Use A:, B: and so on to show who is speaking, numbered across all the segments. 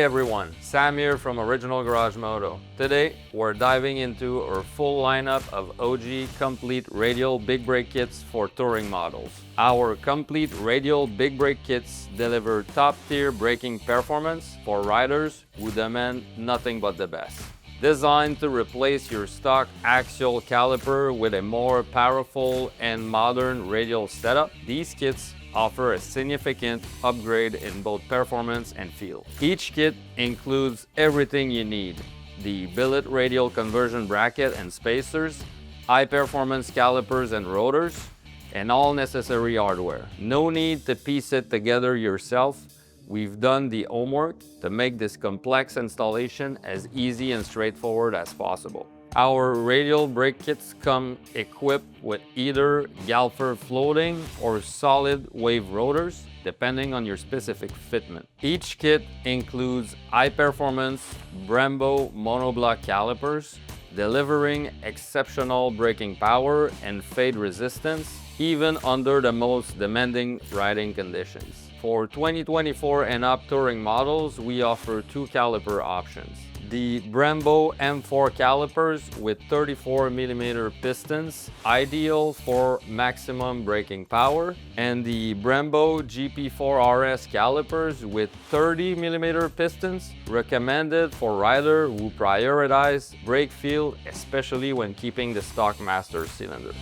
A: Hey everyone, Sam here from Original Garage Moto. Today, we're diving into our full lineup of OG complete radial big brake kits for touring models. Our complete radial big brake kits deliver top-tier braking performance for riders who demand nothing but the best. Designed to replace your stock axial caliper with a more powerful and modern radial setup, these kits offer a significant upgrade in both performance and feel. Each kit includes everything you need: the billet radial conversion bracket and spacers, high-performance calipers and rotors, and all necessary hardware. No need to piece it together yourself. We've done the homework to make this complex installation as easy and straightforward as possible. Our radial brake kits come equipped with either Galfer floating or solid wave rotors, depending on your specific fitment. Each kit includes high-performance Brembo Monobloc calipers, delivering exceptional braking power and fade resistance, even under the most demanding riding conditions. For 2024 and up touring models, we offer two caliper options: the Brembo M4 calipers with 34mm pistons, ideal for maximum braking power, and the Brembo GP4 RS calipers with 30mm pistons, recommended for riders who prioritize brake feel, especially when keeping the stock master cylinder.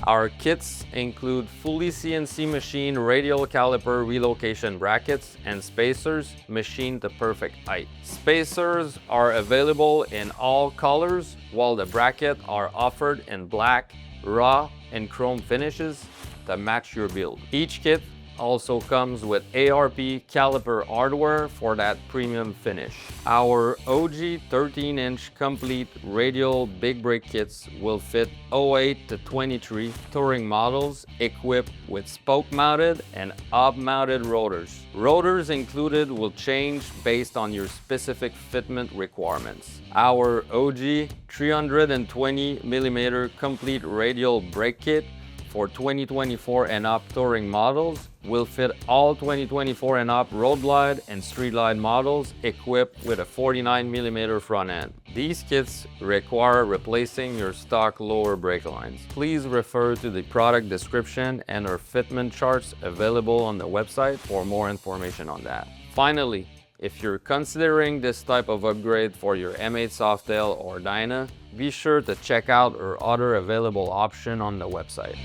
A: Our kits include fully CNC-machined radial caliper relocation brackets and spacers machined to perfect height. Spacers are available in all colors, while the brackets are offered in black, raw, and chrome finishes to match your build. Each kit also comes with ARP caliper hardware for that premium finish. Our OG 13-inch complete radial big brake kits will fit 08 to 23 touring models equipped with spoke-mounted and hub-mounted rotors. Rotors included will change based on your specific fitment requirements. Our OG 320mm complete radial brake kit for 2024 and up touring models will fit all 2024 and up road glide and street glide models equipped with a 49mm front end. These kits require replacing your stock lower brake lines. Please refer to the product description and our fitment charts available on the website for more information on that. Finally, if you're considering this type of upgrade for your M8 Softail or Dyna, be sure to check out our other available option on the website.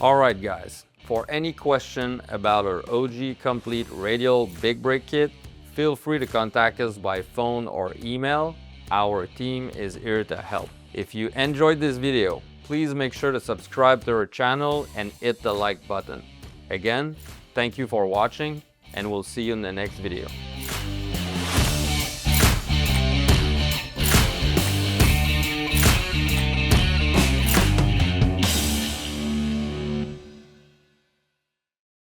A: Alright guys, for any question about our OG complete radial big brake kit, feel free to contact us by phone or email. Our team is here to help. If you enjoyed this video, please make sure to subscribe to our channel and hit the like button. Again, thank you for watching, and we'll see you in the next video.